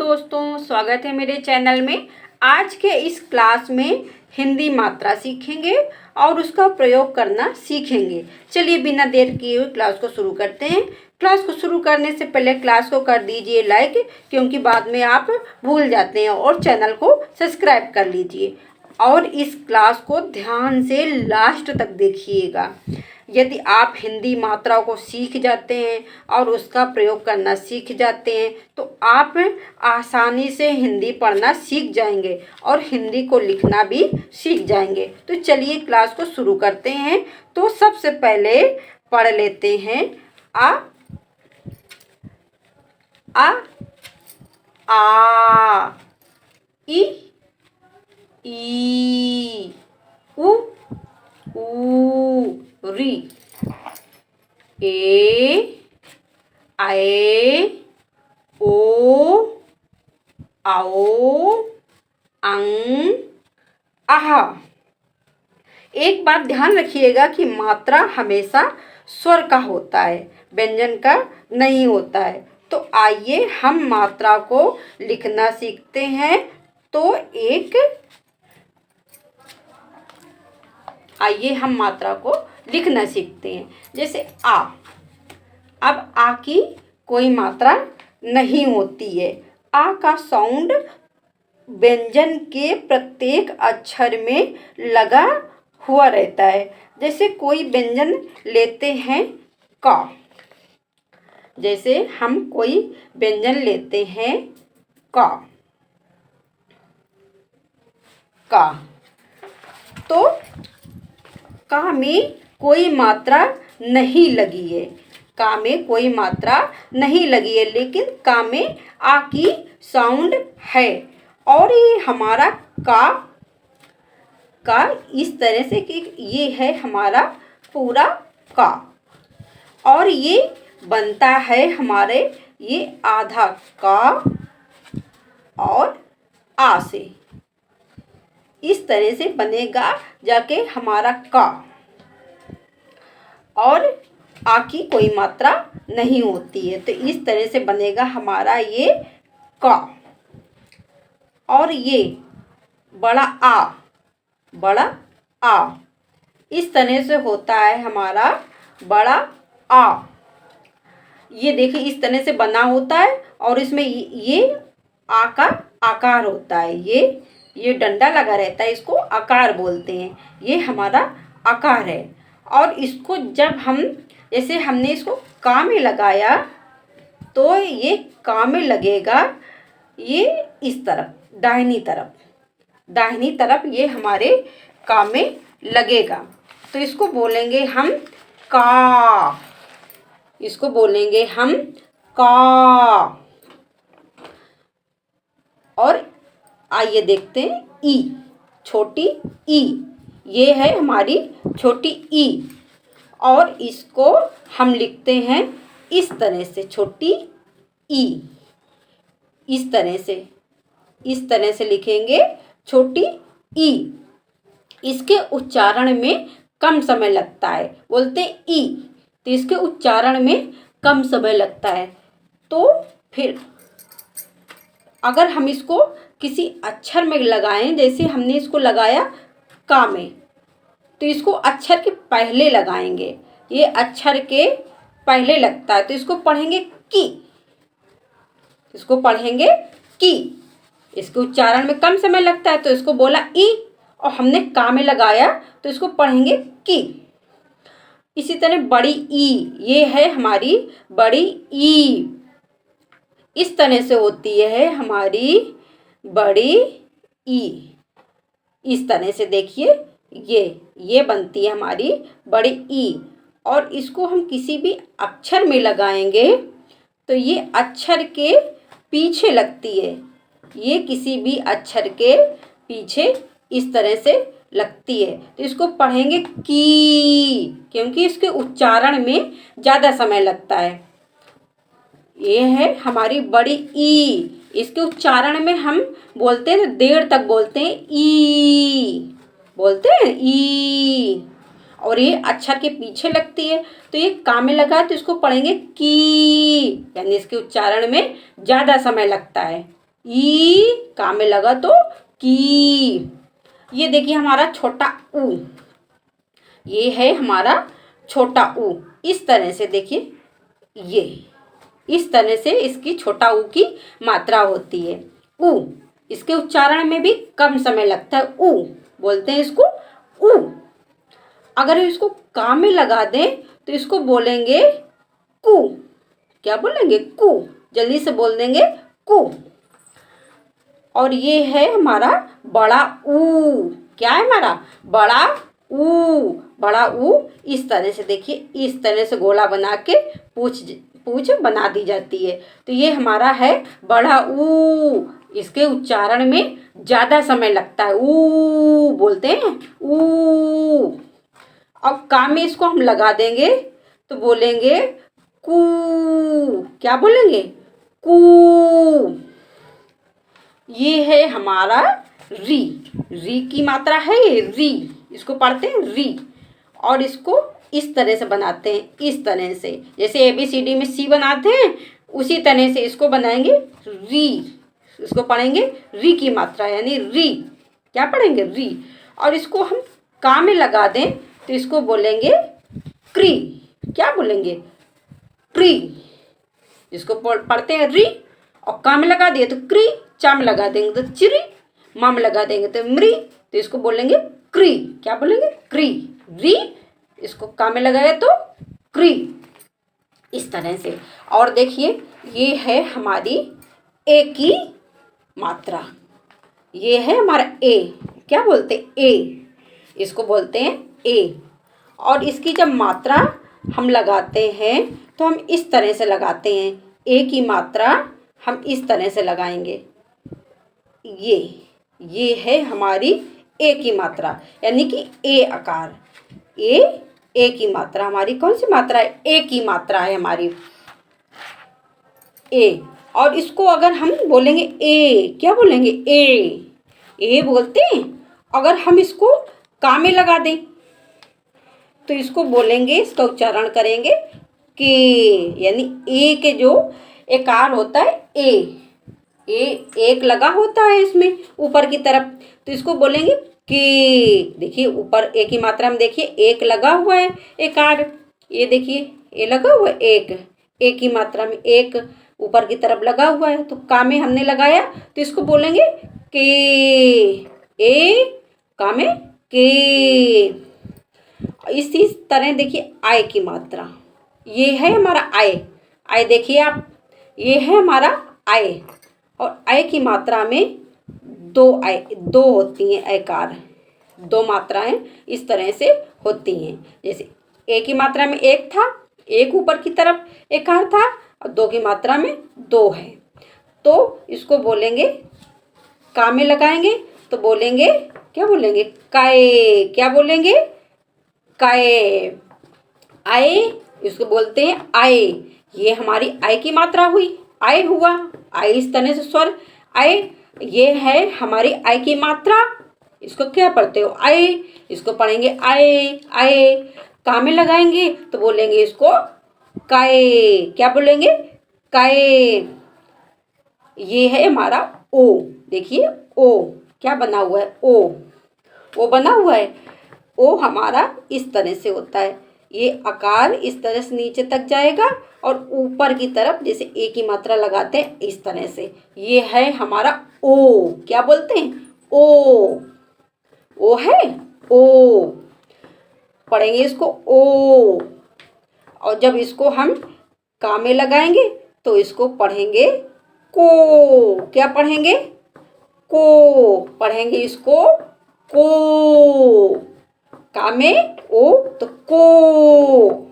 दोस्तों, स्वागत है मेरे चैनल में। आज के इस क्लास में हिंदी मात्रा सीखेंगे और उसका प्रयोग करना सीखेंगे। चलिए बिना देर किए हुए क्लास को शुरू करते हैं। क्लास को शुरू करने से पहले क्लास को कर दीजिए लाइक, क्योंकि बाद में आप भूल जाते हैं, और चैनल को सब्सक्राइब कर लीजिए और इस क्लास को ध्यान से लास्ट तक देखिएगा। यदि आप हिंदी मात्राओं को सीख जाते हैं और उसका प्रयोग करना सीख जाते हैं तो आप आसानी से हिंदी पढ़ना सीख जाएंगे और हिंदी को लिखना भी सीख जाएंगे। तो चलिए क्लास को शुरू करते हैं। तो सबसे पहले पढ़ लेते हैं आ इ ई उ री, ए ऐ ओ औ अं आहा। एक बात ध्यान रखिएगा कि मात्रा हमेशा स्वर का होता है, व्यंजन का नहीं होता है। तो आइए हम मात्रा को लिखना सीखते हैं। तो आइए हम मात्रा को लिखना सीखते हैं। जैसे आ, अब आ की कोई मात्रा नहीं होती है। आ का साउंड व्यंजन के प्रत्येक अक्षर में लगा हुआ रहता है। जैसे कोई व्यंजन लेते हैं का, जैसे हम कोई व्यंजन लेते हैं का, तो का में कोई मात्रा नहीं लगी है, का में कोई मात्रा नहीं लगी है, लेकिन का में आ की साउंड है। और ये हमारा का इस तरह से कि ये है हमारा पूरा का, और ये बनता है हमारे ये आधा का और आ से। इस तरह से बनेगा जाके हमारा का, और आ की कोई मात्रा नहीं होती है। तो इस तरह से बनेगा हमारा ये का। और ये बड़ा आ इस तरह से होता है हमारा बड़ा आ। ये देखिए इस तरह से बना होता है, और इसमें ये आ का आकार होता है। ये डंडा लगा रहता है, इसको आकार बोलते हैं। ये हमारा आकार है। और इसको जब हम, जैसे हमने इसको का में लगाया तो ये का में लगेगा, ये इस तरफ दाहिनी तरफ ये हमारे का में लगेगा। तो इसको बोलेंगे हम का, इसको बोलेंगे हम का। और आइए देखते हैं ई, छोटी ई, ये है हमारी छोटी ई, और इसको हम लिखते हैं इस तरह से, छोटी ई, इस तरह से लिखेंगे छोटी ई। इसके उच्चारण में कम समय लगता है, बोलते ई, तो इसके उच्चारण में कम समय लगता है। तो फिर अगर हम इसको किसी अक्षर में लगाएं, जैसे हमने इसको लगाया का में, तो इसको अक्षर के पहले लगाएंगे, ये अक्षर के पहले लगता है। तो इसको पढ़ेंगे की, इसको पढ़ेंगे की। इसके उच्चारण में कम समय लगता है, तो इसको बोला ई, और हमने का में लगाया तो इसको पढ़ेंगे की। इसी तरह बड़ी ई, ये है हमारी बड़ी ई, इस तरह से होती है हमारी बड़ी ई। इस तरह से देखिए ये बनती है हमारी बड़ी ई। और इसको हम किसी भी अक्षर में लगाएंगे तो ये अक्षर के पीछे लगती है, ये किसी भी अक्षर के पीछे इस तरह से लगती है। तो इसको पढ़ेंगे की, क्योंकि इसके उच्चारण में ज़्यादा समय लगता है। ये है हमारी बड़ी ई। इसके उच्चारण में हम बोलते हैं तो देर तक बोलते हैं ई, बोलते हैं ई, और ये अक्षर के पीछे लगती है। तो ये का में लगा है तो इसको पढ़ेंगे की, यानी इसके उच्चारण में ज़्यादा समय लगता है। ई का में लगा तो की। ये देखिए हमारा छोटा ऊ, ये है हमारा छोटा ऊ। इस तरह से देखिए, ये इस तरह से इसकी छोटा ऊ की मात्रा होती है। ऊ, इसके उच्चारण में भी कम समय लगता है। ऊ बोलते हैं इसको ऊ। अगर इसको का में लगा दें तो इसको बोलेंगे कु। क्या बोलेंगे? कु। जल्दी से बोल देंगे कु। और ये है हमारा बड़ा ऊ। क्या है हमारा? बड़ा ऊ। बड़ा ऊ इस तरह से देखिए, इस तरह से गोला बना के पूछ बना दी जाती है। तो ये हमारा है बड़ा ऊ। इसके उच्चारण में ज़्यादा समय लगता है। ऊ बोलते हैं, ऊ। अब का में इसको हम लगा देंगे तो बोलेंगे कू। क्या बोलेंगे? कू। ये है हमारा री। री की मात्रा है ये, री। इसको पढ़ते हैं री। और इसको इस तरह से बनाते हैं, इस तरह से जैसे ABCD में सी बनाते हैं, उसी तरह से इसको बनाएंगे री। इसको पढ़ेंगे री की मात्रा, यानी री। क्या पढ़ेंगे? री। और इसको हम का में लगा दें तो इसको बोलेंगे क्री। क्या बोलेंगे? क्री। इसको पढ़ते हैं री, और का में लगा दिए तो क्री, चा में लगा देंगे तो चिरी, मा में लगा देंगे तो मृ, तो इसको बोलेंगे क्री। क्या बोलेंगे? क्री। री, इसको का में लगाया तो क्री। इस तरह से। और देखिए ये है हमारी ए की मात्रा। ये है हमारा ए। क्या बोलते हैं? ए। इसको बोलते हैं ए। और इसकी जब मात्रा हम लगाते हैं तो हम इस तरह से लगाते हैं। ए की मात्रा हम इस तरह से लगाएंगे। ये है हमारी ए की मात्रा, यानी कि ए आकार। ए की मात्रा हमारी कौन सी मात्रा है? ए की मात्रा है हमारी, ए। और इसको अगर हम बोलेंगे ए, क्या बोलेंगे? ए बोलते हैं। अगर हम इसको का में लगा दें तो इसको बोलेंगे, इसका उच्चारण करेंगे के, यानी ए के जो एकार होता है ए एक लगा होता है इसमें ऊपर की तरफ, तो इसको बोलेंगे के। देखिए ऊपर ए की मात्रा में देखिए एक लगा हुआ है एकार, ये देखिए ए लगा हुआ है एक। ए की मात्रा में एक ऊपर की तरफ लगा हुआ है, तो का में हमने लगाया तो इसको बोलेंगे के। ए का में के। इसी तरह देखिए आय की मात्रा, ये है हमारा आय। आय देखिए आप, ये है हमारा आय। और आय की मात्रा में दो होती हैं आयकार। दो मात्राएं इस तरह से होती हैं। जैसे ए की मात्रा में एक था, एक ऊपर की तरफ एकार था, और दो की मात्रा में दो है। तो इसको बोलेंगे का में लगाएंगे तो बोलेंगे, क्या बोलेंगे? काय। क्या बोलेंगे? काय। आए, इसको बोलते हैं आए। ये हमारी आय की मात्रा हुई, आय हुआ। आय इस तरह से स्वर आय। ये है हमारी आय की मात्रा। इसको क्या पढ़ते हो? आय। इसको पढ़ेंगे आय। आय का में लगाएंगे तो बोलेंगे इसको काय। क्या बोलेंगे? काय। ये है हमारा ओ। देखिए ओ क्या बना हुआ है? ओ बना हुआ है। ओ हमारा इस तरह से होता है। ये आकार इस तरह से नीचे तक जाएगा और ऊपर की तरफ जैसे ए की मात्रा लगाते हैं इस तरह से। ये है हमारा ओ। क्या बोलते हैं? ओ है ओ। पढ़ेंगे इसको ओ। और जब इसको हम का में लगाएंगे तो इसको पढ़ेंगे को। क्या पढ़ेंगे? को। पढ़ेंगे इसको को। का में ओ तो को।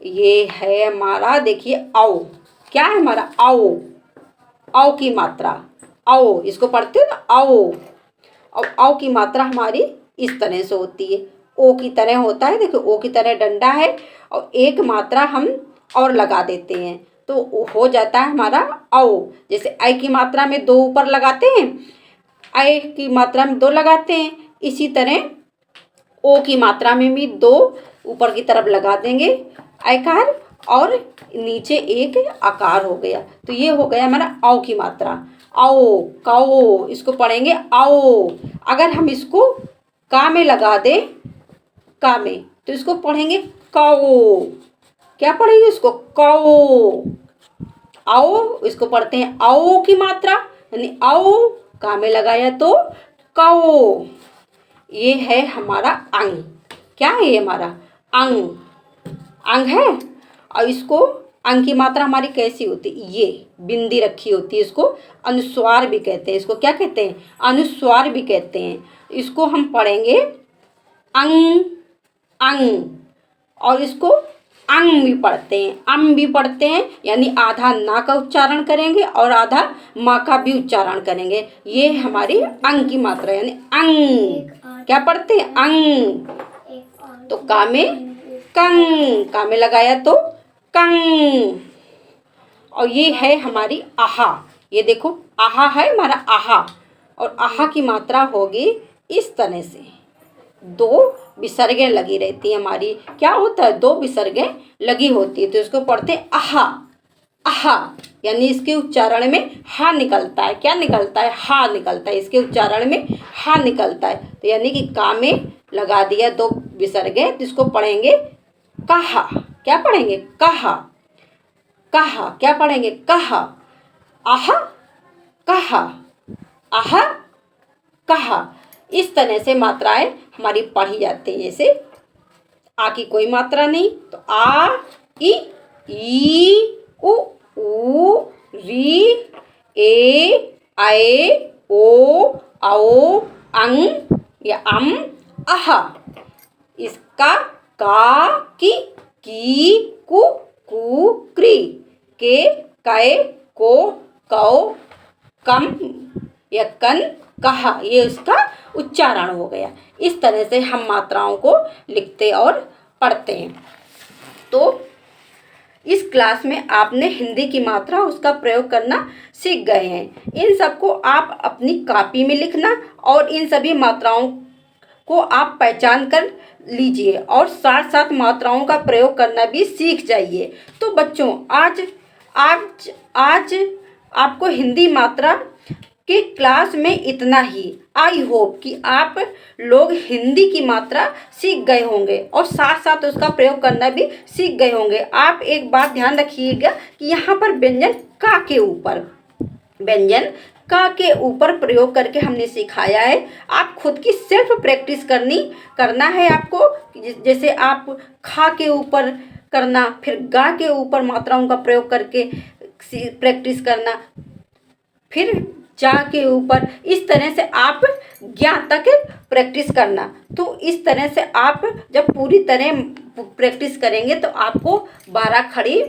ये है हमारा, देखिए आओ। क्या है हमारा? आओ। आओ की मात्रा, आओ। इसको पढ़ते हो ना, आओ। और आओ की मात्रा हमारी इस तरह से होती है। ओ की तरह होता है, देखो ओ की तरह डंडा है और एक मात्रा हम और लगा देते हैं तो हो जाता है हमारा आओ। जैसे आई की मात्रा में दो ऊपर लगाते हैं, आई की मात्रा में दो लगाते हैं, इसी तरह ओ की मात्रा में भी दो ऊपर की तरफ लगा देंगे आयकार, और नीचे एक आकार हो गया। तो ये हो गया हमारा औ की मात्रा। आओ, काओ, इसको पढ़ेंगे आओ। अगर हम इसको का में लगा दें, का में, तो इसको पढ़ेंगे काओ। क्या पढ़ेंगे इसको? काओ। आओ, इसको पढ़ते हैं आओ की मात्रा, यानी आओ, का में लगाया तो काओ। ये है हमारा अंग। क्या है ये हमारा? अंग। अंग है। और इसको अंग की मात्रा हमारी कैसी होती है? ये बिंदी रखी होती है, इसको अनुस्वार भी कहते हैं। इसको क्या कहते हैं? अनुस्वार भी कहते हैं। इसको हम पढ़ेंगे अंग, अंग। और इसको अंग भी पढ़ते हैं, अम भी पढ़ते हैं, यानी आधा ना का उच्चारण करेंगे और आधा माँ का भी उच्चारण करेंगे। ये हमारी अंग की मात्रा, यानी अंग। क्या पढ़ते हैं? अंग। तो का में कंग, का में लगाया तो कंग। और ये है हमारी आहा। ये देखो आहा है हमारा, आहा। और आहा की मात्रा होगी इस तरह से, दो विसर्गें लगी रहती है हमारी। क्या होता है? दो विसर्गें लगी होती है, तो इसको पढ़ते हैं आहा, आहा। यानी इसके उच्चारण में हा निकलता है। क्या निकलता है? हा निकलता है। इसके उच्चारण में हा निकलता है। तो यानी कि का में लगा दिया दो विसर्गें, तो इसको पढ़ेंगे कहा। क्या पढ़ेंगे? कहा, कहा। क्या पढ़ेंगे? कहा। आहा, कहा, आहा, कहा। इस तरह से मात्राएं हमारी पढ़ी जाती हैं। जैसे आ की कोई मात्रा नहीं, तो आ, ई, उ, री, ए, आए, ओ, आओ, अंग या अम, आहा। इसका का, की, कु, क्री, के, कै, को, कौ, कम या कन, कहा। ये उसका उच्चारण हो गया। इस तरह से हम मात्राओं को लिखते और पढ़ते हैं। तो इस क्लास में आपने हिंदी की मात्रा, उसका प्रयोग करना सीख गए हैं। इन सबको आप अपनी कॉपी में लिखना और इन सभी मात्राओं को आप पहचान कर लीजिए और साथ साथ मात्राओं का प्रयोग करना भी सीख जाइए। तो बच्चों, आज आज आज आपको हिंदी मात्रा के क्लास में इतना ही। आई होप कि आप लोग हिंदी की मात्रा सीख गए होंगे और साथ साथ उसका प्रयोग करना भी सीख गए होंगे। आप एक बात ध्यान रखिएगा कि यहाँ पर व्यंजन का के ऊपर, व्यंजन का के ऊपर प्रयोग करके हमने सिखाया है। आप खुद की सेल्फ प्रैक्टिस करना है आपको। जैसे आप खा के ऊपर करना, फिर गा के ऊपर मात्राओं का प्रयोग करके प्रैक्टिस करना, फिर जा के ऊपर, इस तरह से आप ज्ञा तक प्रैक्टिस करना। तो इस तरह से आप जब पूरी तरह प्रैक्टिस करेंगे तो आपको 12 खड़ी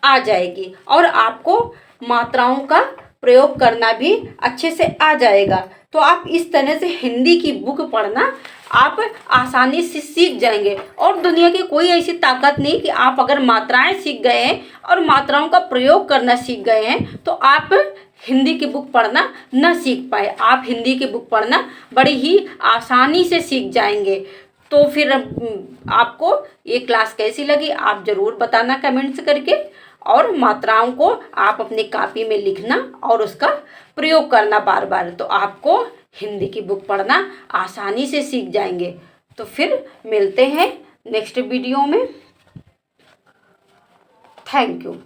आ जाएगी और आपको मात्राओं का प्रयोग करना भी अच्छे से आ जाएगा। तो आप इस तरह से हिंदी की बुक पढ़ना आप आसानी से सीख जाएंगे। और दुनिया की कोई ऐसी ताकत नहीं कि आप अगर मात्राएं सीख गए हैं और मात्राओं का प्रयोग करना सीख गए हैं तो आप हिंदी की बुक पढ़ना न सीख पाए। आप हिंदी की बुक पढ़ना बड़ी ही आसानी से सीख जाएंगे। तो फिर आपको ये क्लास कैसी लगी आप ज़रूर बताना कमेंट्स करके। और मात्राओं को आप अपनी कॉपी में लिखना और उसका प्रयोग करना बार बार, तो आपको हिंदी की बुक पढ़ना आसानी से सीख जाएंगे। तो फिर मिलते हैं नेक्स्ट वीडियो में। Thank you.